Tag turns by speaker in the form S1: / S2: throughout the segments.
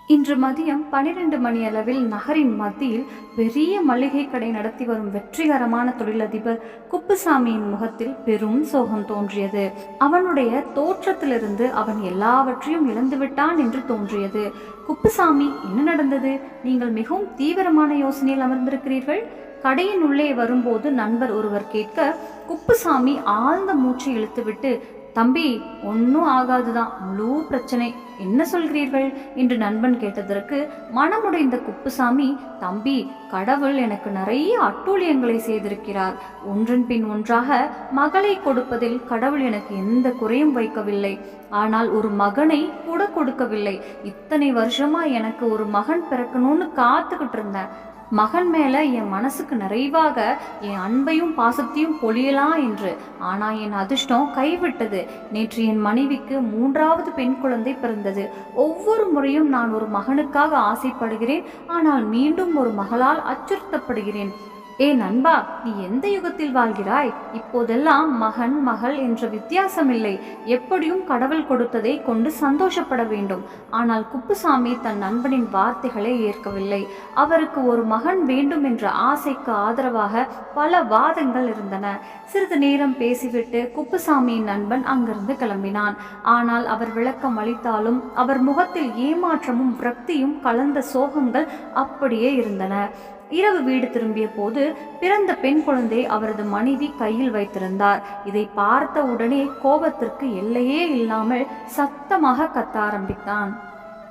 S1: இன்று மதியம் 12 மணி அளவில் நகரின் மத்தியில் பெரிய மளிகை கடை நடத்தி வரும் வெற்றிகரமான தொழிலதிபர் குப்புசாமியின் முகத்தில் பெரும் சோகம் தோன்றியது. அவனுடைய தோற்றத்திலிருந்து அவன் எல்லாவற்றையும் இழந்துவிட்டான் என்று தோன்றியது. குப்புசாமி, என்ன நடந்தது? நீங்கள் மிகவும் தீவிரமான யோசனையில் அமர்ந்திருக்கிறீர்கள். கடையின் உள்ளே வரும்போது நண்பர் ஒருவர் கேட்க, குப்புசாமி ஆழ்ந்த மூச்சை இழுத்துவிட்டு, தம்பி, ஒன்னும் ஆகாதுதான், முழு பிரச்சனை, என்ன சொல்கிறீர்கள் என்று நண்பன் கேட்டதற்கு மனமுடைந்த குப்புசாமி, தம்பி, கடவுள் எனக்கு நிறைய அட்டூழியங்களை செய்திருக்கிறார். ஒன்றன் பின் ஒன்றாக மகளை கொடுப்பதில் கடவுள் எனக்கு எந்த குறையும் வைக்கவில்லை. ஆனால் ஒரு மகனை கூட கொடுக்கவில்லை. இத்தனை வருஷமா எனக்கு ஒரு மகன் பிறக்கணும்னு காத்துக்கிட்டு இருந்தேன். மகன் மேல என் மனசுக்கு நிறைவாக என் அன்பையும் பாசத்தையும் பொழியலாம் என்று. ஆனா என் அதிர்ஷ்டம் கைவிட்டது. நேற்று என் மனைவிக்கு 3வது பெண் குழந்தை பிறந்தது. ஒவ்வொரு முறையும் நான் ஒரு மகனுக்காக ஆசைப்படுகிறேன், ஆனால் மீண்டும் ஒரு மகளால் அச்சுறுத்தப்படுகிறேன். ஏ நண்பா, நீ எந்த யுகத்தில் வாழ்கிறாய்? இப்போதெல்லாம் மகன் மகள் என்ற வித்தியாசமில்லை. எப்படியும் கடவுள் கொடுத்ததை கொண்டு சந்தோஷப்பட வேண்டும். ஆனால் குப்புசாமி தன் நண்பனின் வார்த்தைகளை ஏற்கவில்லை. அவருக்கு ஒரு மகன் வேண்டும் என்ற ஆசைக்கு ஆதரவாக பல வாதங்கள் இருந்தன. சிறிது நேரம் பேசிவிட்டு குப்புசாமியின் நண்பன் அங்கிருந்து கிளம்பினான். ஆனால் அவர் விளக்கம் அளித்தாலும் அவர் முகத்தில் ஏமாற்றமும் விரக்தியும் கலந்த சோகங்கள் அப்படியே இருந்தன. இரவு வீடு திரும்பிய போது பிறந்த பெண் குழந்தை அவரது மனைவி கையில் வைத்திருந்தார். இதை பார்த்த உடனே கோபத்திற்கு எல்லையே இல்லாமல் சத்தமாக கத்த ஆரம்பித்தான்.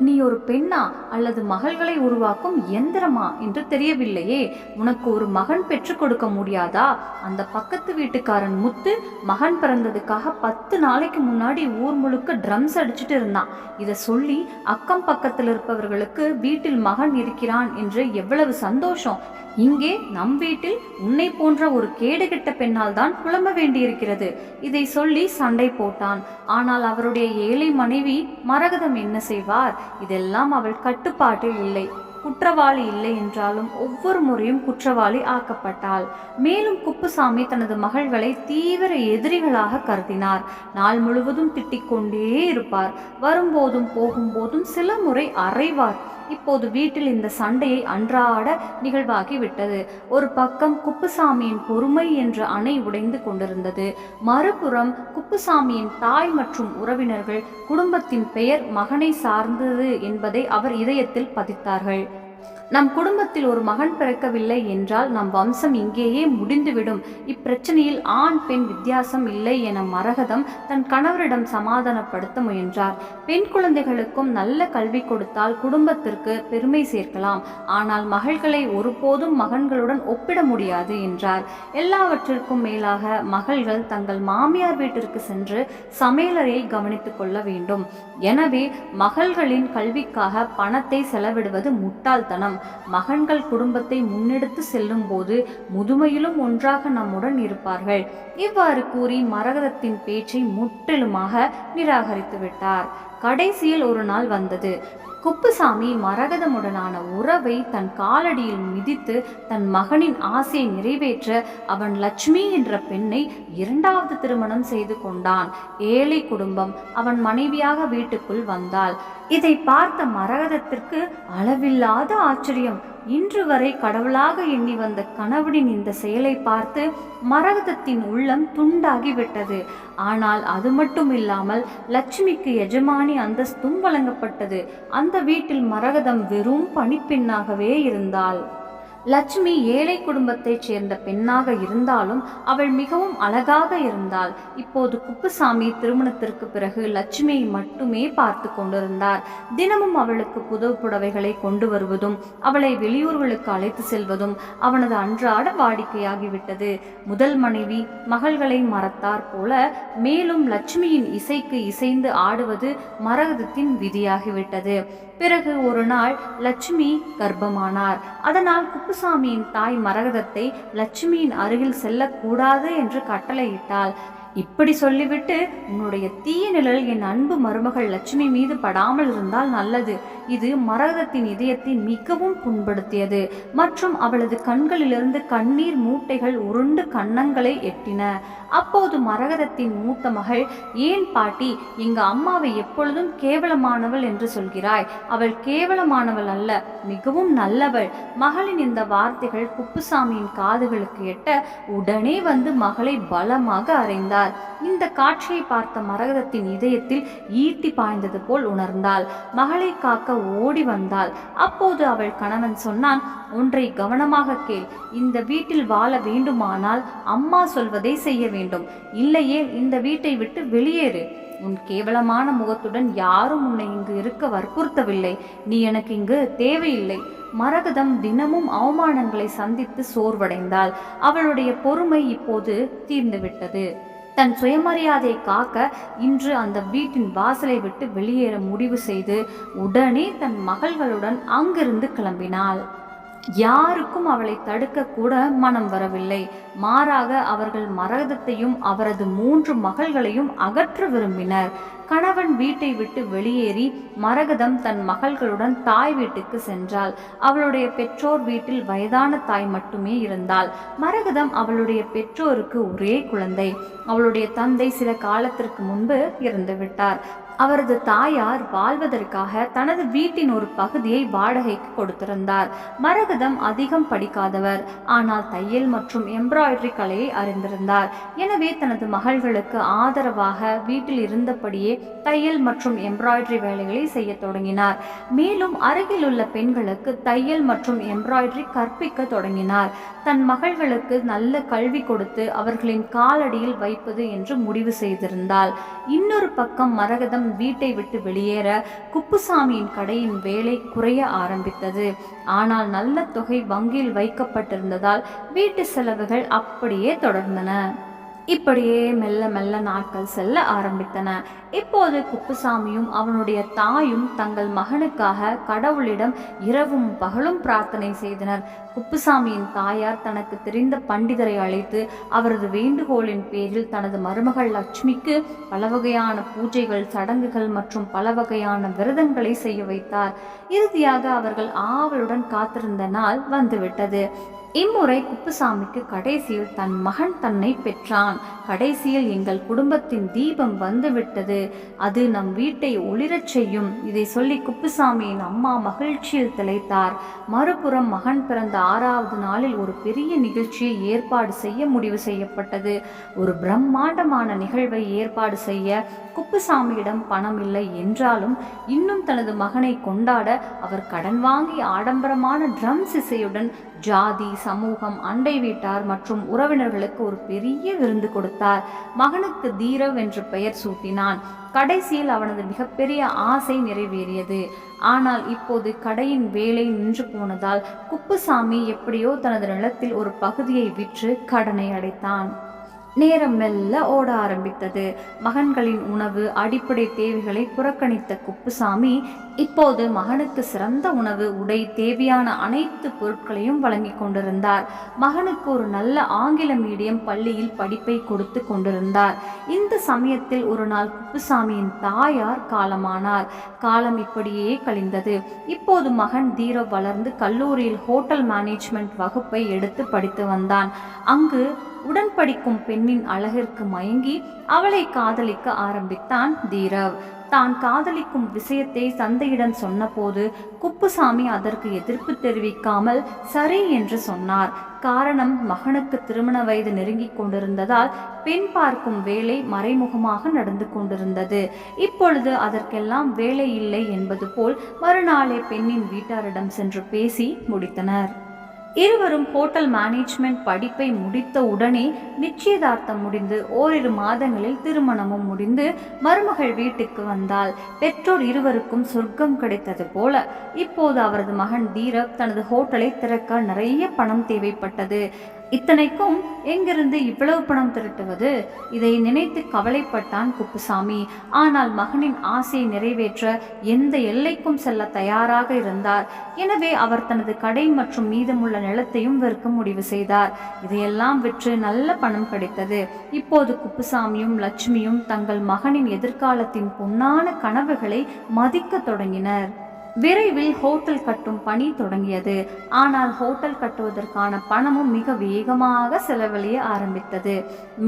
S1: நீ ஒரு பெண்ணா அல்லது மகள்களை உருவாக்கும் எந்திரமா என்று தெரியவில்லையே. உனக்கு ஒரு மகன் பெற்றுக் கொடுக்க முடியாதா? அந்த பக்கத்து வீட்டுக்காரன் முத்து மகன் பிறந்ததுக்காக 10 நாளைக்கு முன்னாடி ஊர் முழுக்க ட்ரம்ஸ் அடிச்சுட்டு இருந்தான். இதை சொல்லி அக்கம் பக்கத்தில் இருப்பவர்களுக்கு வீட்டில் மகன் இருக்கிறான் என்று எவ்வளவு சந்தோஷம். இங்கே நம் வீட்டில் உன்னை போன்ற ஒரு கேடுகெட்ட பெண்ணால் தான் புலம்ப வேண்டியிருக்கிறது. இதை சொல்லி சண்டை போட்டான். ஆனால் அவருடைய ஏழை மனைவி மரகதம் என்ன செய்வார்? இதெல்லாம் அவள் கட்டுப்பாட்டில் இல்லை. குற்றவாளி இல்லை என்றாலும் ஒவ்வொரு முறையும் குற்றவாளி ஆக்கப்பட்டாள். மேலும் குப்புசாமி தனது மகள்களை தீவிர எதிரிகளாக கருதினார். நாள் முழுவதும் திட்டிக் கொண்டே இருப்பார். வரும்போதும் போகும்போதும் சில முறை அறைவார். இப்போது வீட்டில் இந்த சண்டையை அன்றாட நிகழ்வாகி விட்டது. ஒரு பக்கம் குப்புசாமியின் பொறுமை என்ற அணை உடைந்து கொண்டிருந்தது. மறுபுறம் குப்புசாமியின் தாய் மற்றும் உறவினர்கள் குடும்பத்தின் பெயர் மகனை சார்ந்தது என்பதை அவர் இதயத்தில் பதித்தார்கள். நம் குடும்பத்தில் ஒரு மகன் பிறக்கவில்லை என்றால் நம் வம்சம் இங்கேயே முடிந்துவிடும். இப்பிரச்சனையில் ஆண் பெண் வித்தியாசம் இல்லை என மரகதம் தன் கணவரிடம் சமாதானப்படுத்த முயன்றார். பெண் குழந்தைகளுக்கும் நல்ல கல்வி கொடுத்தால் குடும்பத்திற்கு பெருமை சேர்க்கலாம். ஆனால் மகள்களை ஒருபோதும் மகன்களுடன் ஒப்பிட முடியாது என்றார். எல்லாவற்றிற்கும் மேலாக மகள்கள் தங்கள் மாமியார் வீட்டிற்கு சென்று சமையலறையை கவனித்துக் கொள்ள வேண்டும். எனவே மகள்களின் கல்விக்காக பணத்தை செலவிடுவது முட்டாள்தனம். மகன்கள் குடும்பத்தை முன்னெடுத்து செல்லும் போது முதுமையிலும் ஒன்றாக நம்முடன் இருப்பார்கள். இவ்வாறு கூறி மரகதத்தின் பேச்சை முற்றிலுமாக நிராகரித்து விட்டார். கடைசியில் ஒரு நாள் வந்தது. குப்புசாமி மரகதமுடனான உறவை தன் காலடியில் மிதித்து தன் மகனின் ஆசையை நிறைவேற்ற அவன் லட்சுமி என்ற பெண்ணை 2வது திருமணம் செய்து கொண்டான். ஏழை குடும்பம். அவன் மனைவியாக வீட்டுக்குள் வந்தாள். இதை பார்த்த மரகதத்திற்கு அளவில்லாத ஆச்சரியம். இன்று வரை கடவுளாக எண்ணி வந்த கணவனின் இந்த செயலை பார்த்து மரகதத்தின் உள்ளம் துண்டாகிவிட்டது. ஆனால் அது மட்டும் இல்லாமல் லட்சுமிக்கு எஜமானி அந்தஸ்தும் வழங்கப்பட்டது. அந்த வீட்டில் மரகதம் வெறும் பணிப்பெண்ணாகவே இருந்தாள். லட்சுமி ஏழை குடும்பத்தைச் சேர்ந்த பெண்ணாக இருந்தாலும் அவள் மிகவும் அழகாக இருந்தாள். இப்போது குப்புசாமி திருமணத்திற்கு பிறகு லட்சுமியை மட்டுமே பார்த்து கொண்டிருந்தார். தினமும் அவளுக்கு புது புடவைகளை கொண்டு வருவதும் அவளை வெளியூர்களுக்கு அழைத்து செல்வதும் அவனது அன்றாட வாடிக்கையாகிவிட்டது. முதல் மனைவி மகள்களை மறத்தார் போல மேலும் லட்சுமியின் இசைக்கு இசைந்து ஆடுவது மரகதத்தின் விதியாகிவிட்டது. பிறகு ஒரு நாள் லட்சுமி கர்ப்பமானார். அதனால் குப்புசாமியின் தாய் மரகதத்தை லட்சுமியின் அருகில் செல்லக்கூடாது என்று கட்டளையிட்டாள். இப்படி சொல்லிவிட்டு, உன்னுடைய தீய நிழல் என் அன்பு மருமகள் லட்சுமி மீது படாமல் இருந்தால் நல்லது. இது மரகதத்தின் இதயத்தை மிகவும் புண்படுத்தியது மற்றும் அவளது கண்களிலிருந்து கண்ணீர் மூட்டைகள் உருண்டு கன்னங்களை எட்டின. அப்போது மரகதத்தின் மூத்த மகள், ஏன் பாட்டி, எங்க அம்மாவை எப்பொழுதும் கேவலமானவள் என்று சொல்கிறாய்? அவள் கேவலமானவள் அல்ல, மிகவும் நல்லவள். மகளின் இந்த வார்த்தைகள் குப்புசாமியின் காதுகளுக்கு எட்ட உடனே வந்து மகளை பலமாக அறைந்தார். இந்த காட்சியை பார்த்த மரகதத்தின் இதயத்தில் ஈட்டி பாய்ந்தது போல் உணர்ந்தாள். மகளை காக்க ஓடி வந்தாள். அப்போது அவள் கணவன் சொன்னான், ஒன்றை கவனமாக கேள். இந்த வீட்டில் வாழ வேண்டுமானால் அம்மா சொல்வதை செய்ய வேண்டும், இல்லையே இந்த வீட்டை விட்டு வெளியேறு. உன் கேவலமான முகத்துடன் யாரும் உன்னை இங்கு இருக்க வற்புறுத்தவில்லை. நீ எனக்கு இங்கு தேவையில்லை. மரகதம் தினமும் அவமானங்களை சந்தித்து சோர்வடைந்தாள். அவளுடைய பொறுமை இப்போது தீர்ந்துவிட்டது. தன் சுயமரியாதையை காக்க இன்று அந்த வீட்டின் வாசலை விட்டு வெளியேற முடிவு செய்து உடனே தன் மகள்களுடன் அங்கிருந்து கிளம்பினாள். யாருக்கும் அவளை தடுக்க கூட மனம் வரவில்லை. மாறாக அவர்கள் மரகதத்தையும் அவரது 3 மகள்களையும் அகற்ற விரும்பினர். கணவன் வீட்டை விட்டு வெளியேறி மரகதம் தன் மகள்களுடன் தாய் வீட்டுக்கு சென்றாள். அவளுடைய பெற்றோர் வீட்டில் வயதான தாய் மட்டுமே இருந்தாள். மரகதம் அவளுடைய பெற்றோருக்கு ஒரே குழந்தை. அவளுடைய தந்தை சில காலத்திற்கு முன்பு இறந்துவிட்டார். அவரது தாயார் வாழ்வதற்காக தனது வீட்டின் ஒரு பகுதியை வாடகைக்கு கொடுத்திருந்தார். மரகதம் அதிகம் படிக்காதவர், ஆனால் தையல் மற்றும் எம்ப்ராய்டரி கலையை அறிந்திருந்தார். எனவே தனது மகள்களுக்கு ஆதரவாக வீட்டில் இருந்தபடியே தையல் மற்றும் எம்ப்ராய்டரி வேலைகளை செய்ய தொடங்கினார். மேலும் அருகில் உள்ள பெண்களுக்கு தையல் மற்றும் எம்ப்ராய்டரி கற்பிக்க தொடங்கினார். தன் மகள்களுக்கு நல்ல கல்வி கொடுத்து அவர்களின் காலடியில் வைப்பது என்று முடிவு செய்திருந்தாள். இன்னொரு பக்கம் மரகதம் வீட்டை விட்டு வெளியேற குப்புசாமியின் கடையின் வேலை குறைய ஆரம்பித்தது. ஆனால் நல்ல தொகை வங்கியில் வைக்கப்பட்டிருந்ததால் வீட்டு செலவுகள் அப்படியே தொடர்ந்தன. இப்படியே மெல்ல மெல்ல நாட்கள் செல்ல ஆரம்பித்தன. இப்போது குப்புசாமியும் அவனுடைய தாயும் தங்கள் மகனுக்காக கடவுளிடம் இரவும் பகலும் பிரார்த்தனை செய்தனர். குப்புசாமியின் தாயார் தனக்கு தெரிந்த பண்டிதரை அழைத்து அவரது வேண்டுகோளின் பேரில் தனது மருமகள் லட்சுமிக்கு பல வகையான பூஜைகள், சடங்குகள் மற்றும் பல வகையான விரதங்களை செய்ய வைத்தார். இறுதியாக அவர்கள் ஆவலுடன் காத்திருந்த நாள் வந்துவிட்டது. இம்முறை குப்புசாமிக்கு கடைசியில் தன் மகன் தன்னை பெற்றான். கடைசியில் எங்கள் குடும்பத்தின் தீபம் வந்துவிட்டது, அது நம் வீட்டை ஒளிரச் செய்யும். இதை சொல்லி குப்புசாமியின் அம்மா மகிழ்ச்சியில் திளைத்தார். மறுபுறம் மகன் பிறந்த 6வது நாளில் ஒரு பெரிய நிகழ்ச்சியை ஏற்பாடு செய்ய முடிவு செய்யப்பட்டது. ஒரு பிரம்மாண்டமான நிகழ்வை ஏற்பாடு செய்ய குப்புசாமியிடம் பணம் இல்லை என்றாலும் இன்னும் தனது மகனை கொண்டாட அவர் கடன் வாங்கி ஆடம்பரமான ட்ரம்ஸ் இசையுடன் ஜாதி, சமூகம், அண்டை வீட்டார் மற்றும் உறவினர்களுக்கு ஒரு பெரிய விருந்து கொடுத்தார். மகனுக்கு தீரவ் என்று பெயர் சூட்டினான். கடைசியில் அவனது மிகப்பெரிய ஆசை நிறைவேறியது. ஆனால் இப்போது கடையின் வேலை நின்று போனதால் குப்புசாமி எப்படியோ தனது நிலத்தில் ஒரு பகுதியை விற்று கடனை அடைத்தான். நேரம் மெல்ல ஓட ஆரம்பித்தது. மகன்களின் உணவு, அடிப்படை தேவைகளை புறக்கணித்த குப்புசாமி இப்போது மகனுக்கு சிறந்த உணவு, உடை, தேவையான அனைத்து பொருட்களையும் வழங்கி கொண்டிருந்தார். மகனுக்கு ஒரு நல்ல ஆங்கில மீடியம் பள்ளியில் படிப்பை கொடுத்து கொண்டிருந்தார். இந்த சமயத்தில் ஒரு நாள் குப்புசாமியின் தாயார் காலமானார். காலம் இப்படியே கழிந்தது. இப்போது மகன் தீரவ் வளர்ந்து கல்லூரியில் ஹோட்டல் மேனேஜ்மெண்ட் வகுப்பை எடுத்து படித்து வந்தான். அங்கு உடன் படிக்கும் பெண்ணின் அழகிற்கு மயங்கி அவளை காதலிக்க ஆரம்பித்தான் தீரவ். தான் காதலிக்கும் விஷயத்தை தந்தையிடம் சொன்னபோது குப்புசாமி அதற்கு எதிர்ப்பு தெரிவிக்காமல் சரி என்று சொன்னார். காரணம், மகனுக்கு திருமண வயது நெருங்கி கொண்டிருந்ததால் பெண் பார்க்கும் வேலை மறைமுகமாக நடந்து கொண்டிருந்தது. இப்பொழுது அதற்கெல்லாம் வேலை இல்லை என்பது போல் மறுநாளே பெண்ணின் வீட்டாரிடம் சென்று பேசி முடித்தனர். இருவரும் ஹோட்டல் மேனேஜ்மெண்ட் படிப்பை முடித்த உடனே நிச்சயதார்த்தம் முடிந்து ஓரிரு மாதங்களில் திருமணமும் முடிந்து மருமகள் வீட்டுக்கு வந்தாள். பெற்றோர் இருவருக்கும் சொர்க்கம் கிடைத்தது போல. இப்போது அவரது மகன் தீரவ் தனது ஹோட்டலை திறக்க நிறைய பணம் தேவைப்பட்டது. இத்தனைக்கும் எங்கிருந்து இவ்வளவு பணம் திரட்டுவது? இதை நினைத்து கவலைப்பட்டான் குப்புசாமி. ஆனால் மகனின் ஆசையை நிறைவேற்ற எந்த எல்லைக்கும் செல்ல தயாராக இருந்தார். எனவே அவர் தனது கடை மற்றும் மீதமுள்ள நிலத்தையும் விற்க முடிவு செய்தார். இதையெல்லாம் விற்று நல்ல பணம் கிடைத்தது. இப்போது குப்புசாமியும் லட்சுமியும் தங்கள் மகனின் எதிர்காலத்தின் பொன்னான கனவுகளை மதிக்க தொடங்கினர். விரைவில் ஹோட்டல் கட்டும் பணி தொடங்கியது. ஆனால் ஹோட்டல் கட்டுவதற்கான பணமும் மிக வேகமாக செலவழிய ஆரம்பித்தது.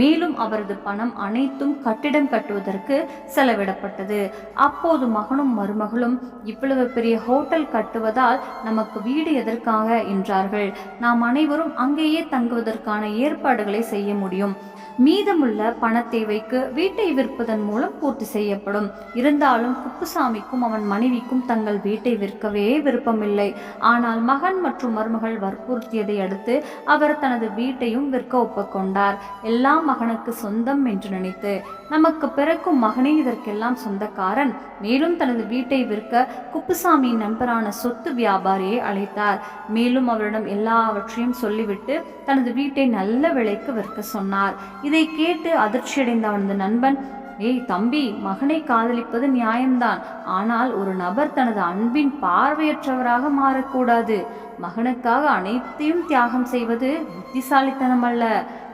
S1: மேலும் அவரது பணம் அனைத்தும் கட்டிடம் கட்டுவதற்கு செலவிடப்பட்டது. அப்போது மகனும் மருமகளும், இவ்வளவு பெரிய ஹோட்டல் கட்டுவதால் நமக்கு வீடு எதற்காக என்றார்கள். நாம் அனைவரும் அங்கேயே தங்குவதற்கான ஏற்பாடுகளை செய்ய முடியும். மீதமுள்ள பண தேவைக்கு வீட்டை விற்பதன் மூலம் பூர்த்தி செய்யப்படும். இருந்தாலும் குப்புசாமிக்கும் அவன் மனைவிக்கும் தங்கள் வீட்டை விற்கவே விருப்பமில்லை. ஆனால் மகன் மற்றும் மருமகள் வற்புறுத்தியதை அடுத்து அவர் தனது வீட்டையும் விற்க ஒப்புக்கொண்டார். எல்லாம் மகனுக்கு சொந்தம் என்று நினைத்து. நமக்கு பிறக்கும் மகனே இதற்கெல்லாம் சொந்தக்காரன். மேலும் தனது வீட்டை விற்க குப்புசாமியின் நண்பரான சொத்து வியாபாரியை அழைத்தார். மேலும் அவரிடம் எல்லாவற்றையும் சொல்லிவிட்டு தனது வீட்டை நல்ல விலைக்கு விற்க சொன்னார். இதை கேட்டு அதிர்ச்சியடைந்த அவனது நண்பன், ஏய் தம்பி, மகனை காதலிப்பது நியாயம்தான். ஆனால் ஒரு நபர் தனது அன்பின் பார்வையற்றவராக மாறக்கூடாது. மகனுக்காக அனைத்தையும் தியாகம் செய்வது புத்திசாலித்தனம் அல்ல.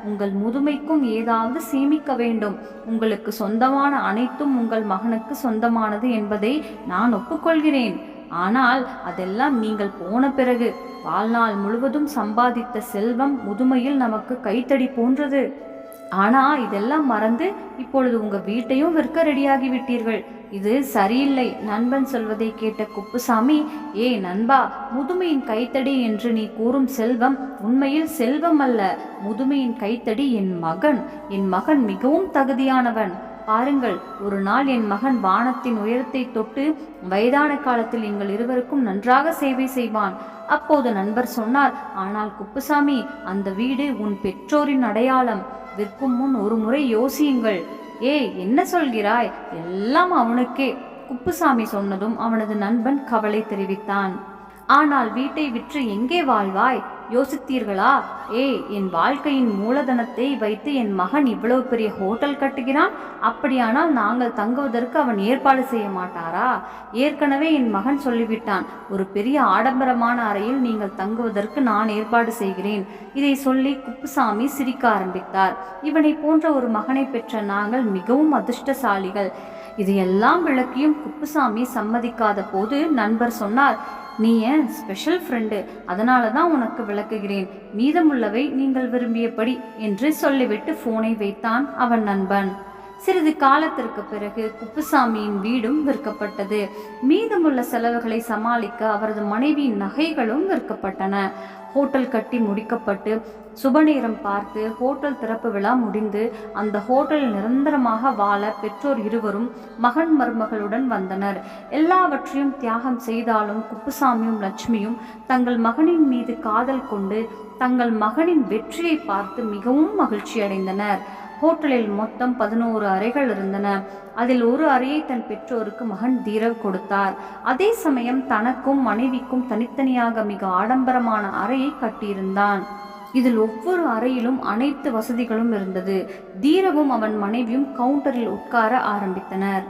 S1: உங்கள் முதுமைக்கும் ஏதாவது சேமிக்க வேண்டும். உங்களுக்கு சொந்தமான அனைத்தும் உங்கள் மகனுக்கு சொந்தமானது என்பதை நான் ஒப்புக்கொள்கிறேன். ஆனால் அதெல்லாம் நீங்கள் போன பிறகு. வாழ்நாள் முழுவதும் சம்பாதித்த செல்வம் முதுமையில் நமக்கு கைத்தடி போன்றது. ஆனா இதெல்லாம் மறந்து இப்பொழுது உங்க வீட்டையும் விற்க ரெடியாகி விட்டீர்கள். இது சரியில்லை. நண்பன் சொல்வதை கேட்ட குப்புசாமி, ஏ நண்பா, முதுமையின் கைத்தடி என்று நீ கூறும் செல்வம் உண்மையில் செல்வம் அல்ல. முதுமையின் கைத்தடி என் மகன் மிகவும் தகுதியானவன். பாருங்கள், ஒரு நாள் என் மகன் வானத்தின் உயரத்தை தொட்டு வயதான காலத்தில் எங்கள் இருவருக்கும் நன்றாக சேவை செய்வான். அப்போது நண்பர் சொன்னார், ஆனால் குப்புசாமி, அந்த வீடு உன் பெற்றோரின் அடையாளம். விற்கும் முன் ஒரு முறை யோசியுங்கள். ஏய், என்ன சொல்கிறாய்? எல்லாம் அவனுக்கே. குப்புசாமி சொன்னதும் அவனது நண்பன் கவலை தெரிவித்தான். ஆனால் வீட்டை விற்று எங்கே வாழ்வாய்? யோசித்தீர்களா? என் வாழ்க்கையின் மூலதனத்தை வைத்து என் மகன் இவ்வளவு பெரிய ஹோட்டல் கட்டுகிறான். அப்படியானால் நாங்கள் தங்குவதற்கு அவன் ஏற்பாடு செய்ய மாட்டாரா? ஏற்கனவே என் மகன் சொல்லிவிட்டான், ஒரு பெரிய ஆடம்பரமான அறையில் நீங்கள் தங்குவதற்கு நான் ஏற்பாடு செய்கிறேன். இதை சொல்லி குப்புசாமி சிரிக்க ஆரம்பித்தார். இவனை போன்ற ஒரு மகனை பெற்ற நாங்கள் மிகவும் அதிர்ஷ்டசாலிகள். இதையெல்லாம் விளக்கியும் குப்புசாமி சம்மதிக்காத போது நண்பர் சொன்னார், நீ ஏன் ஸ்பெஷல் ஃப்ரெண்டு, அதனால தான் உனக்கு விளக்குகிறேன். மீதமுள்ளவை நீங்கள் விரும்பியபடி என்று சொல்லிவிட்டு போனை வைத்தான் அவன் நண்பன். சிறிது காலத்திற்கு பிறகு குப்புசாமியின் வீடும் விற்கப்பட்டது. மீதமுள்ள செலவுகளை சமாளிக்க அவரது மனைவியின் நகைகளும் விற்கப்பட்டன. ஹோட்டல் கட்டி முடிக்கப்பட்டு சுபநேரம் பார்த்து ஹோட்டல் திறப்பு விழா முடிந்து அந்த ஹோட்டலில் நிரந்தரமாக வாழ பெற்றோர் இருவரும் மகன் மருமகளுடன் வந்தனர். எல்லாவற்றையும் தியாகம் செய்தாலும் குப்புசாமியும் லட்சுமியும் தங்கள் மகனின் மீது காதல் கொண்டு தங்கள் மகனின் வெற்றியை பார்த்து மிகவும் மகிழ்ச்சி அடைந்தனர். ஹோட்டலில் மொத்தம் 11 அறைகள் இருந்தன. அதில் ஒரு அறையை தன் பெற்றோருக்கு மகன் தீரவ் கொடுத்தார். அதே சமயம் தனக்கும் மனைவிக்கும் தனித்தனியாக மிக ஆடம்பரமான அறையை கட்டியிருந்தான். இதில் ஒவ்வொரு அறையிலும் அனைத்து வசதிகளும் இருந்தது. தீரவும் அவன் மனைவியும் கவுண்டரில் உட்கார ஆரம்பித்தனர்.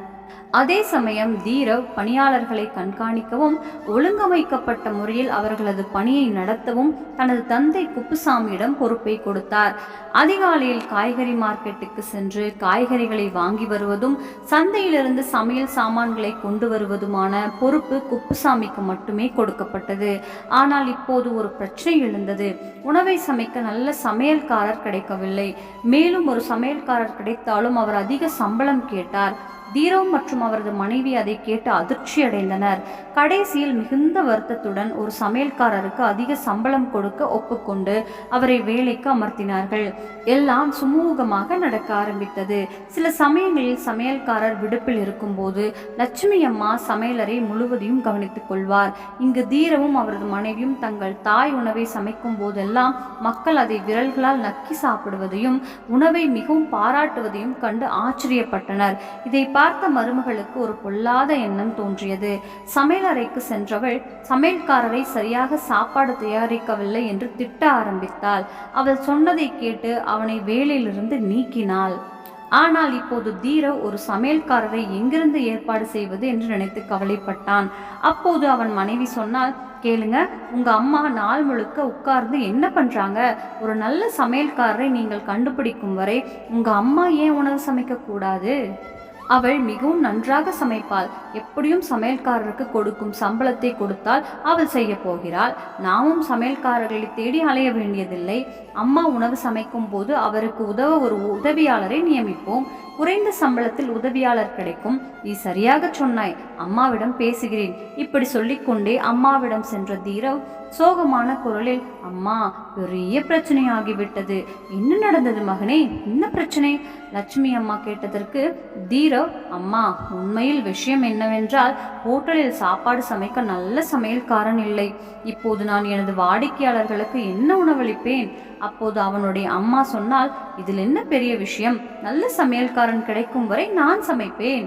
S1: அதே சமயம் தீரவ் பணியாளர்களை கண்காணிக்கவும் ஒழுங்கமைக்கப்பட்ட முறையில் அவர்களது பணியை நடத்தவும் தனது தந்தை குப்புசாமியிடம் பொறுப்பை கொடுத்தார். அதிகாலையில் காய்கறி மார்க்கெட்டுக்கு சென்று காய்கறிகளை வாங்கி வருவதும் சந்தையிலிருந்து சமையல் சாமான்களை கொண்டு வருவதுமான பொறுப்பு குப்புசாமிக்கு மட்டுமே கொடுக்கப்பட்டது. ஆனால் இப்போது ஒரு பிரச்சனை எழுந்தது. உணவை சமைக்க நல்ல சமையல்காரர் கிடைக்கவில்லை. மேலும் ஒரு சமையல்காரர் கிடைத்தாலும் அவர் அதிக சம்பளம் கேட்டார். தீரவ் மற்றும் அவரது மனைவி அதை கேட்டு அதிர்ச்சி அடைந்தனர். கடைசியில் மிகுந்த வருத்தத்துடன் ஒரு சமையல்காரருக்கு அதிக சம்பளம் கொடுக்க ஒப்புக்கொண்டு அவரை வேலைக்கு அமர்த்தினார்கள். எல்லாம் சுமூகமாக நடக்க ஆரம்பித்தது. சில சமயங்களில் சமையல்காரர் விடுப்பில் இருக்கும்போது லட்சுமி அம்மா சமையலறை முழுவதையும் கவனித்துக் கொள்வார். இங்கு தீரவும் அவரது மனைவியும் தங்கள் தாய் உணவை சமைக்கும் போதெல்லாம் மக்கள் அதை விரல்களால் நக்கி சாப்பிடுவதையும் உணவை மிகவும் பாராட்டுவதையும் கண்டு ஆச்சரியப்பட்டனர். இதை பார்த்த மருமகளுக்கு ஒரு பொல்லாத எண்ணம் தோன்றியது. சமையலறைக்கு சென்றவள் சமையல்காரரை சரியாக சாப்பாடு தயாரிக்கவில்லை என்று திட்ட ஆரம்பித்தாள். அவள் சொன்னதை கேட்டு அவனை வேலையிலிருந்து நீக்கினாள். ஆனால் இப்போது தீரவ் ஒரு சமையல்காரரை எங்கிருந்து ஏற்பாடு செய்வது என்று நினைத்து கவலைப்பட்டான். அப்போது அவன் மனைவி சொன்னால், கேளுங்க, உங்க அம்மா நாள் முழுக்க உட்கார்ந்து என்ன பண்றாங்க? ஒரு நல்ல சமையல்காரரை நீங்கள் கண்டுபிடிக்கும் வரை உங்க அம்மா ஏன் உணவு சமைக்க கூடாது? அவள் மிகவும் நன்றாக சமைப்பாள். எப்படியும் சமையல்காரருக்கு கொடுக்கும் சம்பளத்தை கொடுத்தால் அவள் செய்ய போகிறாள். நாமும் சமையல்காரர்களை தேடி அலைய வேண்டியதில்லை. அம்மா உணவு சமைக்கும் போது அவருக்கு உதவ ஒரு உதவியாளரை நியமிப்போம். குறைந்த சம்பளத்தில் உதவியாளர் கிடைக்கும். நீ சரியாக சொன்னாய், அம்மாவிடம் பேசுகிறேன். இப்படி சொல்லிக்கொண்டே அம்மாவிடம் சென்ற தீரவ் சோகமான குரலில், அம்மா, பெரிய பிரச்சனை ஆகிவிட்டது. என்ன நடந்தது மகனே? என்ன பிரச்சனை? லட்சுமி அம்மா கேட்டதற்கு தீரவ், அம்மா, உண்மையில் விஷயம் என்னவென்றால், ஹோட்டலில் சாப்பாடு சமைக்க நல்ல சமையல்காரன் இல்லை. இப்போது நான் எனது வாடிக்கையாளர்களுக்கு என்ன உணவளிப்பேன்? அப்போது அவனுடைய அம்மா சொன்னால், இதில் என்ன பெரிய விஷயம்? நல்ல சமையல்காரன் கிடைக்கும் வரை நான் சமைப்பேன்.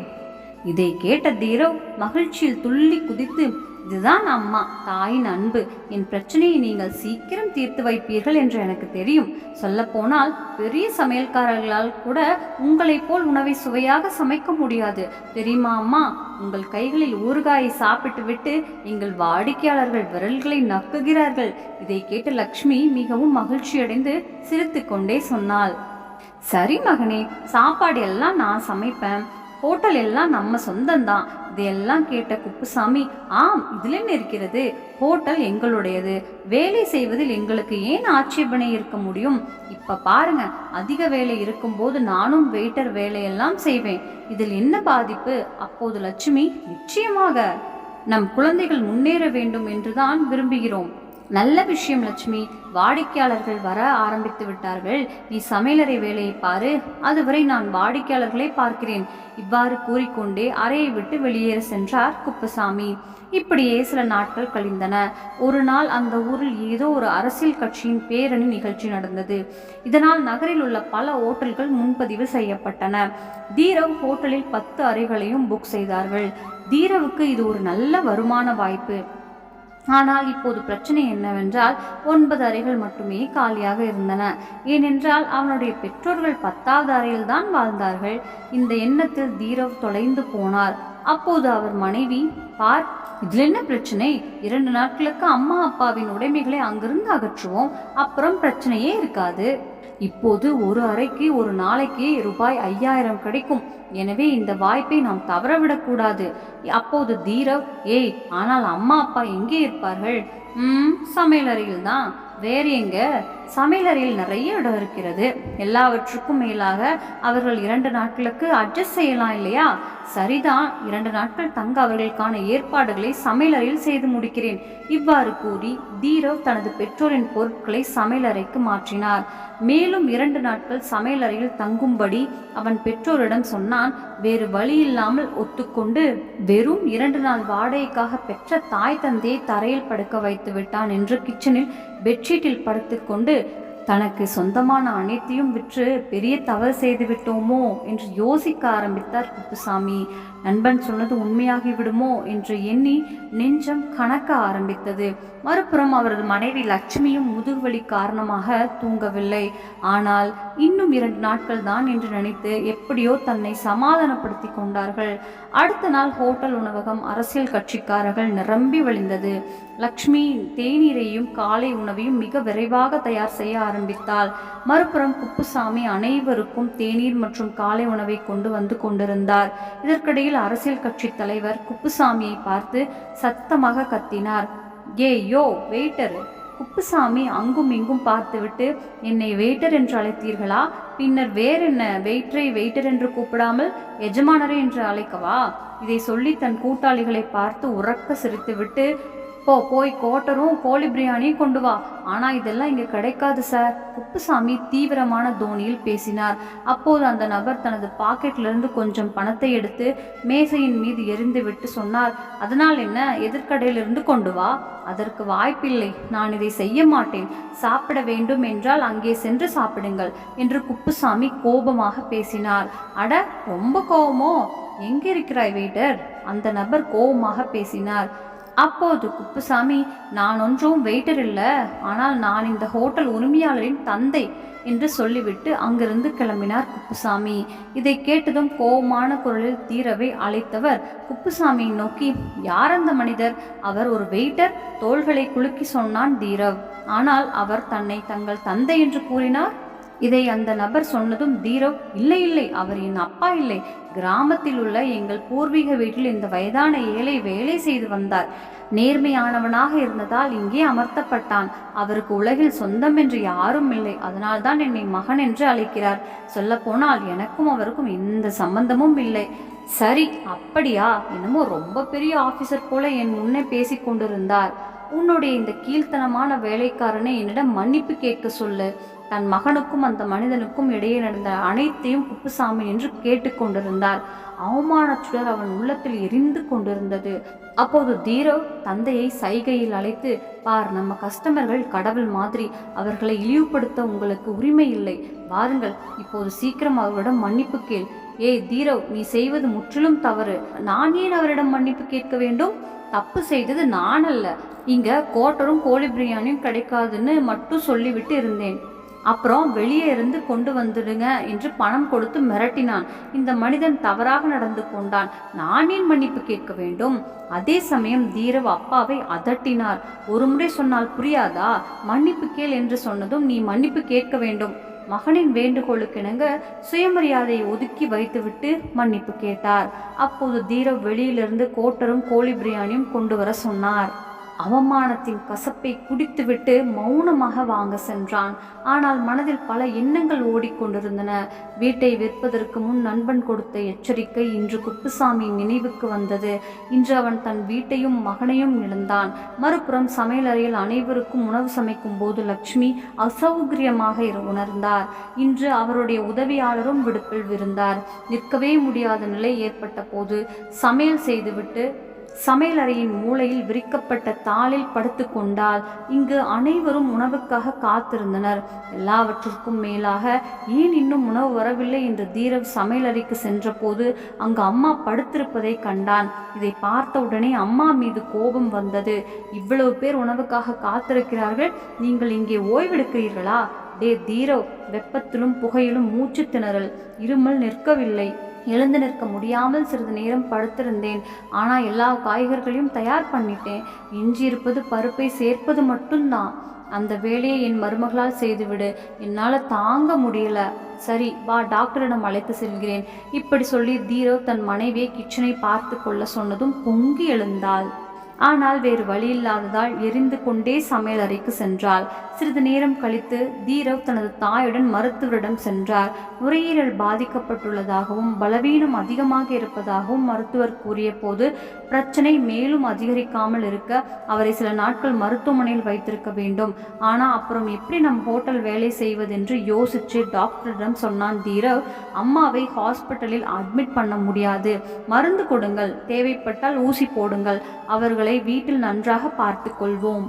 S1: இதை கேட்ட தீரவ் மகிழ்ச்சியில் துள்ளி குதித்து, இதுதான் அம்மா, தாயின் அன்பு. என் பிரச்சனையை நீங்கள் சீக்கிரம் தீர்த்து வைப்பீர்கள் என்று எனக்கு தெரியும். சொல்லப்போனால் பெரிய சமையல்காரர்களால் கூட உங்களைப் போல் உணவை சுவையாக சமைக்க முடியாது தெரியுமா அம்மா? உங்கள் கைகளில் ஊறுகாயை சாப்பிட்டு விட்டு எங்கள் வாடிக்கையாளர்கள் விரல்களை நக்குகிறார்கள். இதை கேட்ட லக்ஷ்மி மிகவும் மகிழ்ச்சியடைந்து சிரித்து கொண்டே சொன்னாள், சரி மகனே, சாப்பாடு எல்லாம் நான் சமைப்பேன். ஹோட்டல் எல்லாம் நம்ம சொந்தம்தான். இதையெல்லாம் கேட்ட குப்புசாமி, ஆம், இதுல என்ன இருக்கிறது? ஹோட்டல் எங்களுடையது. வேலை செய்வதில் எங்களுக்கு ஏன் ஆட்சேபனை இருக்க முடியும்? இப்ப பாருங்க, அதிக வேலை இருக்கும்போது நானும் வெயிட்டர் வேலையெல்லாம் செய்வேன். இதில் என்ன பாதிப்பு? அப்போது லட்சுமி, நிச்சயமாக நம் குழந்தைகள் முன்னேற வேண்டும் என்றுதான் விரும்புகிறோம். நல்ல விஷயம் லட்சுமி, வாடிக்கையாளர்கள் வர ஆரம்பித்து விட்டார்கள். நீ சமையலறை வேலையை பாரு, அதுவரை நான் வாடிக்கையாளர்களை பார்க்கிறேன். இவ்வாறு கூறிக்கொண்டே அறையை விட்டு வெளியேற சென்றார் குப்புசாமி. இப்படியே சில நாட்கள் கழிந்தன. ஒரு நாள் அந்த ஊரில் ஏதோ ஒரு அரசியல் கட்சியின் பேரணி நிகழ்ச்சி நடந்தது. இதனால் நகரில் உள்ள பல ஹோட்டல்கள் முன்பதிவு செய்யப்பட்டன. தீரவ் ஹோட்டலில் 10 அறைகளையும் புக் செய்தார்கள். தீரவுக்கு இது ஒரு நல்ல வருமான வாய்ப்பு. ஆனால் இப்போது பிரச்சனை என்னவென்றால் 9 அறைகள் மட்டுமே காலியாக இருந்தன. ஏனென்றால் அவனுடைய பெற்றோர்கள் 10வது அறையில் தான் வாழ்ந்தார்கள். இந்த எண்ணத்தில் தீரவ் தொலைந்து போனார். அப்போது அவர் மனைவி, பார், இதுல என்ன பிரச்சனை? 2 நாட்களுக்கு அம்மா அப்பாவின் உடைமைகளை அங்கிருந்து அகற்றுவோம், அப்புறம் பிரச்சனையே இருக்காது. இப்போது ஒரு அறைக்கு ஒரு நாளைக்கு ரூபாய் 5000 கிடைக்கும். எனவே இந்த வாய்ப்பை நாம் தவறவிடக்கூடாது. அப்போது தீரவ், ஏய், ஆனால் அம்மா அப்பா எங்கே இருப்பார்கள்? சமையலறையில் தான். வேறு எங்க? சமையலறையில் நிறைய இடம் இருக்கிறது. எல்லாவற்றுக்கும் மேலாக அவர்கள் 2 நாட்களுக்கு அட்ஜஸ்ட் செய்யலாம் இல்லையா? சரிதான், 2 நாட்கள் தங்க அவர்களுக்கான ஏற்பாடுகளை சமையலறையில் செய்து முடிக்கிறேன். இவ்வாறு கூறி தீரவ் தனது பெற்றோரின் பொருட்களை சமையலறைக்கு மாற்றினார். மேலும் 2 நாட்கள் சமையலறையில் தங்கும்படி அவன் பெற்றோரிடம் சொன்னான். வேறு வழி இல்லாமல் ஒத்துக்கொண்டு வெறும் 2 நாள் வாடகைக்காக பெற்ற தாய் தந்தையை தரையில் படுக்க வைத்து விட்டான் என்று கிச்சனில் பெட்ஷீட்டில் படுத்துக்கொண்டு தனக்கு சொந்தமான அனைத்தையும் விற்று பெரிய தவறு செய்து விட்டோமோ என்று யோசிக்க ஆரம்பித்தார் குப்புசாமி. நண்பன் சொன்னது உண்மையாகி விடுமோ என்று எண்ணி நெஞ்சம் கணக்க ஆரம்பித்தது. மறுபுறம் அவரது மனைவி லட்சுமியும் முதுகுவலி காரணமாக தூங்கவில்லை. ஆனால் இன்னும் 2 நாட்கள் தான் என்று நினைத்து எப்படியோ தன்னை சமாதானப்படுத்தி கொண்டார்கள். அடுத்த நாள் ஹோட்டல் உணவகம் அரசியல் கட்சிக்காரர்கள் நிரம்பி வழிந்தது. லக்ஷ்மி தேநீரையும் காலை உணவையும் மிக விரைவாக தயார் செய்ய ஆரம்பித்தாள். மறுபுறம் குப்புசாமி அனைவருக்கும் தேநீர் மற்றும் காலை உணவை கொண்டு வந்து கொண்டிருந்தார். இதற்கிடையில் அரசியல் கட்சி தலைவர் குப்புசாமியை பார்த்து சத்தமாக கத்தினார், யோ வெயிட்டர்! குப்புசாமி அங்கும் இங்கும் பார்த்துவிட்டு, என்னை வெயிட்டர் என்று அழைத்தீர்களா? பின்னர் வேறென்ன, வெயிட்டரை வெயிட்டர் என்று கூப்பிடாமல் எஜமானரை என்று அழைக்கவா? இதை சொல்லி தன் கூட்டாளிகளை பார்த்து உறக்க சிரித்துவிட்டு, போய் கோட்டரும் கோழி பிரியாணியும் கொண்டு வா. ஆனால் இதெல்லாம் இங்கே கிடைக்காது சார். குப்புசாமி தீவிரமான தோனியில் பேசினார். அப்போது அந்த நபர் தனது பாக்கெட்டிலிருந்து கொஞ்சம் பணத்தை எடுத்து மேசையின் மீது எரிந்து விட்டு சொன்னார், அதனால் என்ன, எதிர்கடையிலிருந்து கொண்டு வா. அதற்கு வாய்ப்பில்லை, நான் இதை செய்ய மாட்டேன். சாப்பிட வேண்டும் என்றால் அங்கே சென்று சாப்பிடுங்கள் என்று குப்புசாமி கோபமாக பேசினார். அட, ரொம்ப கோபமோ? எங்கே இருக்கிறாய் வெயிட்டர்? அந்த நபர் கோபமாக பேசினார். அப்போது குப்புசாமி, நான் ஒன்றும் வெயிட்டர் இல்லை, ஆனால் நான் இந்த ஹோட்டல் உரிமையாளரின் தந்தை என்று சொல்லிவிட்டு அங்கிருந்து கிளம்பினார் குப்புசாமி. இதை கேட்டதும் கோபமான குரலில் தீரவை அழைத்தவர் குப்புசாமியை நோக்கி, யார் அந்த மனிதர்? அவர் ஒரு வெயிட்டர், தோள்களை குலுக்கி சொன்னான் தீரவ். ஆனால் அவர் தன்னை தங்கள் தந்தை என்று கூறினார். இதை அந்த நபர் சொன்னதும் தீரவ், இல்லை இல்லை, அவர் என் அப்பா இல்லை, கிராமத்தில் உள்ள எங்கள் பூர்வீக வீட்டில் இந்த வயதான ஏழை வேலை செய்து வந்தார். நேர்மையானவனாக இருந்ததால் இங்கே அமர்த்தப்பட்டான். அவருக்கு உலகில் சொந்தம் என்று யாரும் இல்லை, அதனால்தான் என்னை மகன் என்று அழைக்கிறார். சொல்ல போனால் எனக்கும் அவருக்கும் எந்த சம்பந்தமும் இல்லை. சரி, அப்படியா? என்னமோ ரொம்ப பெரிய ஆபீசர் போல என் முன்னே பேசி கொண்டிருந்தார். உன்னுடைய இந்த கீழ்த்தனமான வேலைக்காரனை என்னிடம் மன்னிப்பு கேட்க சொல்லு. தன் மகனுக்கும் அந்த மனிதனுக்கும் இடையே நடந்த அனைத்தையும் குப்புசாமி என்று கேட்டுக்கொண்டிருந்தார். அவமானச்சுடர் அவன் உள்ளத்தில் எரிந்து கொண்டிருந்தது. அப்போது தீரவ் தந்தையை சைகையில் அழைத்து, பார், நம்ம கஸ்டமர்கள் கடவுள் மாதிரி, அவர்களை இழிவுபடுத்த உங்களுக்கு உரிமை இல்லை. வாருங்கள், இப்போது சீக்கிரம் அவரிடம் மன்னிப்பு கேள். ஏய் தீரவ், நீ செய்வது முற்றிலும் தவறு. நான் ஏன் அவரிடம் மன்னிப்பு கேட்க வேண்டும்? தப்பு செய்தது நான் அல்ல. இங்க கோட்டரும் கோழி பிரியாணியும் கிடைக்காதுன்னு மட்டும் சொல்லிவிட்டு இருந்தேன். அப்புறம் வெளியே இருந்து கொண்டு வந்துடுங்க என்று பணம் கொடுத்து மிரட்டினான். இந்த மனிதன் தவறாக நடந்து கொண்டான். நான் ஏன் மன்னிப்பு கேட்க வேண்டும்? அதே சமயம் தீரவ் அப்பாவை அதட்டினார். ஒரு முறை சொன்னால் புரியாதா? மன்னிப்பு கேள் என்று சொன்னதும் நீ மன்னிப்பு கேட்க வேண்டும். மகனின் வேண்டுகோளுக்கிணங்க சுயமரியாதையை ஒதுக்கி வைத்துவிட்டு மன்னிப்பு கேட்டார். அப்போது தீரவ் வெளியிலிருந்து கோட்டரும் கோழி பிரியாணியும் கொண்டு வர சொன்னார். அவமானத்தின் கசப்பை குடித்துவிட்டு மௌனமாக வாங்க சென்றான். ஆனால் மனதில் பல எண்ணங்கள் ஓடிக்கொண்டிருந்தன. வீட்டை விற்பதற்கு முன் நண்பன் கொடுத்த எச்சரிக்கை இன்று குப்புசாமியின் நினைவுக்கு வந்தது. இன்று அவன் தன் வீட்டையும் மகனையும் இழந்தான். மறுபுறம் சமையலறையில் அனைவருக்கும் உணவு சமைக்கும் போது லட்சுமி அசௌகரியமாக உணர்ந்தார். இன்று அவருடைய உதவியாளரும் விடுப்பில் இருந்தார். நிற்கவே முடியாத நிலை ஏற்பட்ட போது சமையல் செய்துவிட்டு சமையலறையின் மூலையில் விரிக்கப்பட்ட தாளில் படுத்து கொண்டால் இங்கு அனைவரும் உணவுக்காக காத்திருந்தனர். எல்லாவற்றிற்கும் மேலாக ஏன் இன்னும் உணவு வரவில்லை என்று தீரவ் சமையலறைக்கு சென்றபோது அங்கு அம்மா படுத்திருப்பதை கண்டான். இதை பார்த்தவுடனே அம்மா மீது கோபம் வந்தது. இவ்வளவு பேர் உணவுக்காக காத்திருக்கிறார்கள், நீங்கள் இங்கே ஓய்வெடுக்கிறீர்களா? தீரவ், வெப்பத்திலும் புகையிலும் மூச்சு திணறல், இருமல் நிற்கவில்லை. எழுந்து நிற்க முடியாமல் சிறிது நேரம் படுத்திருந்தேன். ஆனால் எல்லா காய்கறிகளையும் தயார் பண்ணிட்டேன். எஞ்சி இருப்பது பருப்பை சேர்ப்பது மட்டும்தான். அந்த வேலையை என் மருமகளால் செய்துவிடு, என்னால் தாங்க முடியல. சரி வா, டாக்டரிடம் அழைத்து செல்கிறேன். இப்படி சொல்லி தீரவ் தன் மனைவியை கிச்சனை பார்த்து கொள்ள சொன்னதும் பொங்கி எழுந்தாள். ஆனால் வேறு வழி இல்லாததால் எரிந்து கொண்டே சமையல் அறைக்கு சென்றாள். சிறிது நேரம் கழித்து தீரவ் தனது தாயுடன் மருத்துவரிடம் சென்றார். நுரையீரல் பாதிக்கப்பட்டுள்ளதாகவும் பலவீனம் அதிகமாக இருப்பதாகவும் மருத்துவர் கூறிய போது பிரச்சனை மேலும் அதிகரிக்காமல் இருக்க அவரை சில நாட்கள் மருத்துவமனையில் வைத்திருக்க வேண்டும். ஆனால் அப்புறம் எப்படி நம் ஹோட்டல் வேலை செய்வதென்று யோசிச்சு டாக்டரிடம் சொன்னான் தீரவ். அம்மாவை ஹாஸ்பிட்டலில் அட்மிட் பண்ண முடியாது, மருந்து கொடுங்கள், தேவைப்பட்டால் ஊசி போடுங்கள், அவர்களை வீட்டில் நன்றாக பார்த்து கொள்வோம்.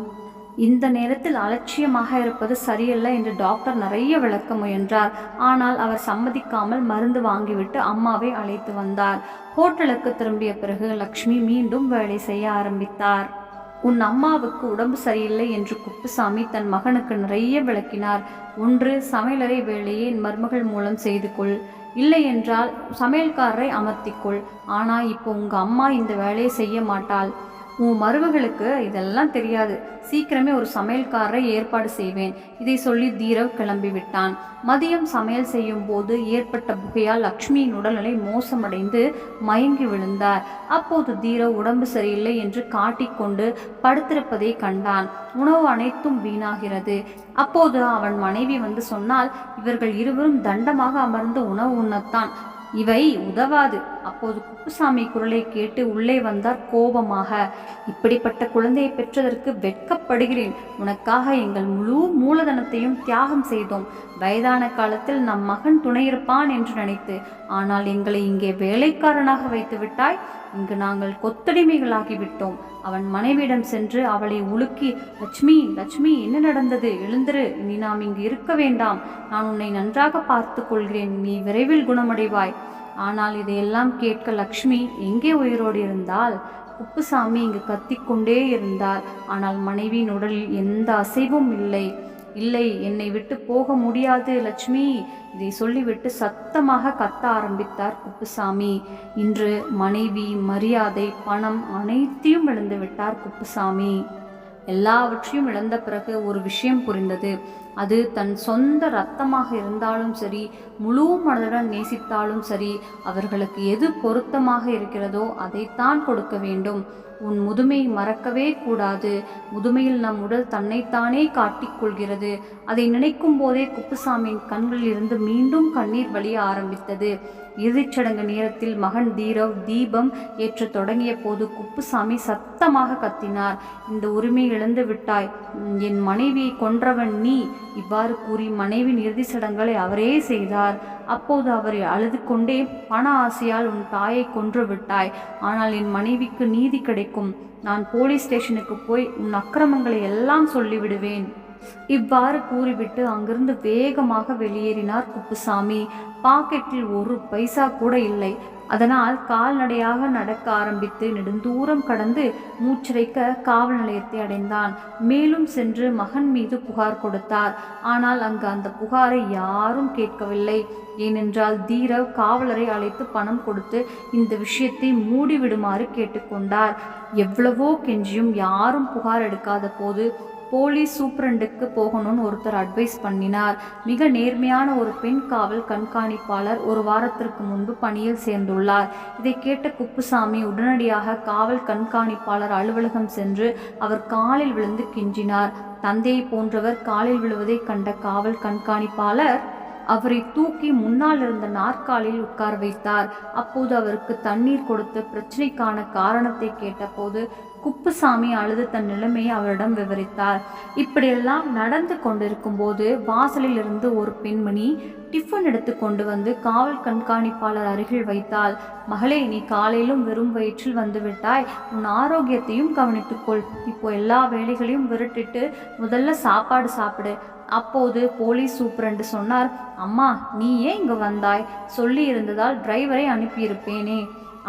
S1: இந்த நேரத்தில் அலட்சியமாக இருப்பது சரியல்ல என்று டாக்டர் நிறைய விளக்க முயன்றார். ஆனால் அவர் சம்மதிக்காமல் மருந்து வாங்கிவிட்டு அம்மாவை அழைத்து வந்தார். ஹோட்டலுக்கு திரும்பிய பிறகு லக்ஷ்மி மீண்டும் வேலை செய்ய ஆரம்பித்தார். உன் அம்மாவுக்கு உடம்பு சரியில்லை என்று குப்புசாமி தன் மகனுக்கு நிறைய விளக்கினார். ஒன்று, சமையலறை வேலையை மருமகள் மூலம் செய்து கொள், இல்லை என்றால் சமையல்காரரை அமர்த்திக்கொள். ஆனால் இப்போ உங்க அம்மா இந்த வேலையை செய்ய மாட்டாள். உன் மருமகளுக்கு இதெல்லாம் தெரியாது. சீக்கிரமே ஒரு சமையல்காரரை ஏற்பாடு செய்வேன். இதை சொல்லி தீரவ் கிளம்பிவிட்டான். மதியம் சமையல் செய்யும் போது ஏற்பட்ட புகையால் லக்ஷ்மியின் உடல்நிலை மோசமடைந்து மயங்கி விழுந்தார். அப்போது தீரவ் உடம்பு சரியில்லை என்று காட்டிக்கொண்டு படுத்திருப்பதை கண்டான். உணவு அனைத்தும் வீணாகிறது. அப்போது அவன் மனைவி வந்து சொன்னால், இவர்கள் இருவரும் தண்டமாக அமர்ந்து உணவு உண்ணத்தான், இவை உதவாது. அப்போது குப்புசாமி குரலை கேட்டு உள்ளே வந்தார் கோபமாக. இப்படிப்பட்ட குழந்தையை பெற்றதற்கு வெட்கப்படுகிறேன். உனக்காக எங்கள் முழு மூலதனத்தையும் தியாகம் செய்தோம். வயதான காலத்தில் நம் மகன் துணையிருப்பான் என்று நினைத்து, ஆனால் எங்களை இங்கே வேலைக்காரனாக வைத்து விட்டாய். இங்கு நாங்கள் கொத்தடிமைகளாகிவிட்டோம். அவன் மனைவியிடம் சென்று அவளை உலுக்கி, லட்சுமி லட்சுமி, என்ன நடந்தது? எழுந்திரு, இனி நாம் இங்கு இருக்க வேண்டாம். நான் உன்னை நன்றாக பார்த்து கொள்கிறேன். நீ விரைவில் குணமடைவாய். ஆனால் இதையெல்லாம் கேட்க லக்ஷ்மி எங்கே உயிரோடு இருந்தால்? குப்புசாமி இங்கு கத்திக்கொண்டே இருந்தார். ஆனால் மனைவியின் உடலில் எந்த அசைவும் இல்லை. இல்லை, என்னை விட்டு போக முடியாது லட்சுமி. இதை சொல்லிவிட்டு சத்தமாக கத்த ஆரம்பித்தார் குப்புசாமி. இன்று மனைவி, மரியாதை, பணம் அனைத்தையும் இழந்து விட்டார் குப்புசாமி. எல்லாவற்றையும் இழந்த பிறகு ஒரு விஷயம் புரிந்தது. அது தன் சொந்த இரத்தமாக இருந்தாலும் சரி, முழு மனதுடன் நேசித்தாலும் சரி, அவர்களுக்கு எது பொருத்தமாக இருக்கிறதோ அதைத்தான் கொடுக்க வேண்டும். உன் முதுமையை மறக்கவே கூடாது. முதுமையில் நம் உடல் தன்னைத்தானே காட்டிக்கொள்கிறது. அதை நினைக்கும் போதே குப்புசாமியின் கண்களில் இருந்து மீண்டும் கண்ணீர் வழிய ஆரம்பித்தது. இறுதிச்சடங்கு நேரத்தில் மகன் தீரவ் தீபம் ஏற்ற தொடங்கிய போது குப்புசாமி சத்தமாக கத்தினார். இந்த உரிமை இழந்து விட்டாய். என் மனைவியை கொன்றவன் நீ. இவ்வாறு கூறி மனைவியின் இறுதி சடங்குகளை அவரே செய்தார். அப்போது அவர் அழுது கொண்டே, பண ஆசையால் உன் தாயை கொன்று விட்டாய். ஆனால் என் மனைவிக்கு நீதி கிடைக்கும். நான் போலீஸ் ஸ்டேஷனுக்கு போய் உன் அக்கிரமங்களை எல்லாம் சொல்லிவிடுவேன். இவ்வாறு கூறிவிட்டு அங்கிருந்து வேகமாக வெளியேறினார் குப்புசாமி. பாக்கெட்டில் ஒரு பைசா கூட இல்லை. அதனால் கால்நடையாக நடக்க ஆரம்பித்து நெடுந்தூரம் கடந்து மூச்சிறைக்க காவல் நிலையத்தை அடைந்தான். மேலும் சென்று மகன் மீது புகார் கொடுத்தார். ஆனால் அங்கு அந்த புகாரை யாரும் கேட்கவில்லை. ஏனென்றால் தீரவ் காவலரை அழைத்து பணம் கொடுத்து இந்த விஷயத்தை மூடிவிடுமாறு கேட்டுக்கொண்டார். எவ்வளவோ கெஞ்சியும் யாரும் புகார் எடுக்காத போது போலீஸ் சூப்பரண்டுக்கு போகணும்னு ஒருத்தர் அட்வைஸ் பண்ணினார். மிக நேர்மையான ஒரு பெண் காவல் கண்காணிப்பாளர் ஒரு வாரத்திற்கு முன்பு பணியில் சேர்ந்துள்ளார். இதை கேட்ட குப்புசாமி உடனடியாக காவல் கண்காணிப்பாளர் அலுவலகம் சென்று அவர் காலில் விழுந்து கெஞ்சினார். தந்தையை போன்றவர் காலில் விழுவதை கண்ட காவல் கண்காணிப்பாளர் அவரை தூக்கி முன்னால் இருந்த நாற்காலில் உட்கார வைத்தார். அப்போது அவருக்கு தண்ணீர் கொடுத்து பிரச்சனைக்கான காரணத்தை கேட்டபோது குப்புசாமி அழுது தன் நிலைமையை அவரிடம் விவரித்தார். இப்படியெல்லாம் நடந்து கொண்டிருக்கும் போது வாசலில் இருந்து ஒரு பெண்மணி டிஃபன் எடுத்து கொண்டு வந்து காவல் கண்காணிப்பாளர் அருகில் வைத்தாள். மகளே, நீ காலையிலும் வெறும் வயிற்றில் வந்து விட்டாய். உன் ஆரோக்கியத்தையும் கவனித்துக்கொள். இப்போ எல்லா வேலைகளையும் விரட்டிட்டு முதல்ல சாப்பாடு சாப்பிடு. அப்போது போலீஸ் சூப்பரண்டு சொன்னார், அம்மா, நீ ஏன் இங்கு வந்தாய்? சொல்லி இருந்ததால் டிரைவரை அனுப்பியிருப்பேனே.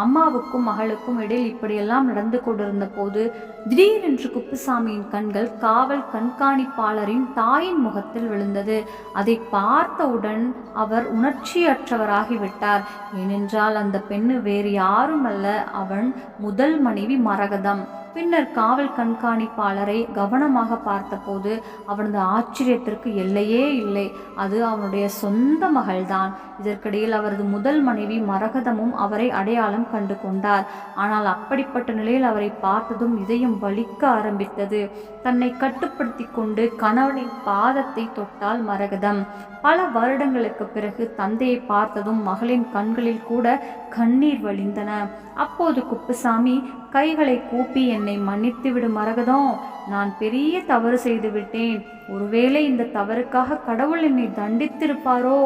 S1: அம்மாவுக்கும் மகளுக்கும் இடையில் இப்படியெல்லாம் நடந்து கொண்டிருந்த போது திடீரென்று குப்புசாமியின் கண்கள் காவல் கண்காணிப்பாளரின் தாயின் முகத்தில் விழுந்தது. அதை பார்த்தவுடன் அவர் உணர்ச்சியற்றவராகிவிட்டார். ஏனென்றால் அந்த பெண்ணு வேறு யாரும் அல்ல, அவன் முதல் மனைவி மரகதம். பின்னர் காவல் கண்காணிப்பாளரை கவனமாக பார்த்தபோது அவனது ஆச்சரியத்திற்கு எல்லையே இல்லை. அது அவனுடைய சொந்த மகள்தான். இதற்கிடையில் அவரது முதல் மனைவி மரகதமும் அவரை அடையாளம் கண்டு கொண்டார். ஆனால் அப்படிப்பட்ட நிலையில் அவரை பார்த்ததும் இதயம் வலிக்க ஆரம்பித்தது. தன்னை கட்டுப்படுத்தி கொண்டு கணவனின் பாதத்தை தொட்டாள் மரகதம். பல வருடங்களுக்கு பிறகு தந்தையை பார்த்ததும் மகளின் கண்களில் கூட கண்ணீர் வழிந்தன. அப்போது குப்புசாமி கைகளை கூப்பி, என்னை மன்னித்து விடு மரகதம். நான் பெரிய தவறு செய்து விட்டேன். ஒருவேளை இந்த தவறுக்காக கடவுள் என்னை தண்டித்திருப்பாரோ?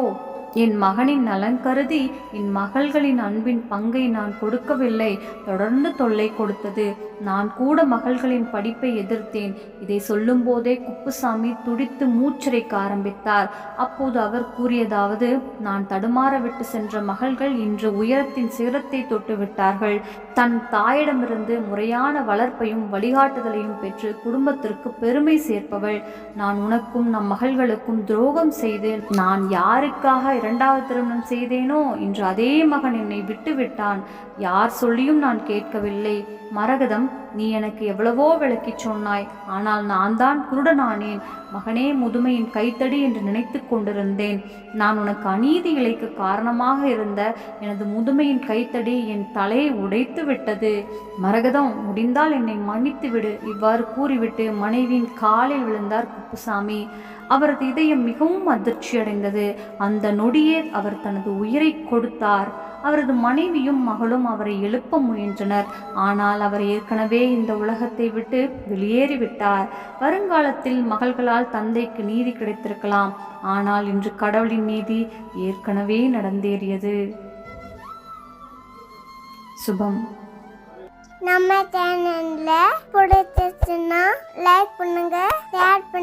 S1: என் மகனின் நலன் கருதி என் மகள்களின் அன்பின் பங்கை நான் கொடுக்கவில்லை. தொடர்ந்து தொல்லை கொடுத்தது. நான் கூட மகள்களின் படிப்பை எதிர்த்தேன். இதை சொல்லும் போதே குப்புசாமி துடித்து மூச்சிறைக்க ஆரம்பித்தார். அப்போது அவர் கூறியதாவது, நான் தடுமாற விட்டு சென்ற மகள்கள் இன்று உயரத்தின் சிகரத்தை தொட்டு விட்டார்கள். தன் தாயிடமிருந்து முறையான வளர்ப்பையும் வழிகாட்டுதலையும் பெற்று குடும்பத்திற்கு பெருமை சேர்ப்பவள். நான் உனக்கும் நம் மகள்களுக்கும் துரோகம் செய்து நான் யாருக்காக இரண்டாவது திருமணம் செய்தேனோ இன்று அதே மகன் என்னை விட்டு விட்டான். யார் சொல்லியும் நான் கேட்கவில்லை. மரகதம், நீ எனக்கு எவ்வளவோ விளக்கி சொன்னாய். ஆனால் நான் தான் குருடனானேன். மகனே, முதுமையின் கைத்தடி என்று நினைத்து கொண்டிருந்தேன். நான் உனக்கு அநீதி இழைக்க காரணமாக இருந்த எனது முதுமையின் கைத்தடி என் தலையை உடைத்து விட்டது. மரகதம், முடிந்தால் என்னை மன்னித்து விடு. இவ்வாறு கூறிவிட்டு மனைவியின் காலில் விழுந்தார் குப்புசாமி. அவரது இதயம் மிகவும் அதிர்ச்சி அடைந்தது. அந்த நொடியே அவர் தனது உயிரை கொடுத்தார். அவரது மனைவியும் மகளும் அவரை எழுப்ப முயன்றனர். ஆனால் அவர் ஏற்கனவே இந்த உலகத்தை விட்டு வெளியேறிவிட்டார். வருங்காலத்தில் மகள்களால் தந்தைக்கு நீதி கிடைத்திருக்கலாம். ஆனால் இன்று கடவுளின் நீதி ஏற்கனவே நடந்தேறியது. சுபம்.
S2: நம்ம சேனல்ல பிடிச்சிருச்சுன்னா லைக் பண்ணுங்க, ஷேர் பண்ணுங்க.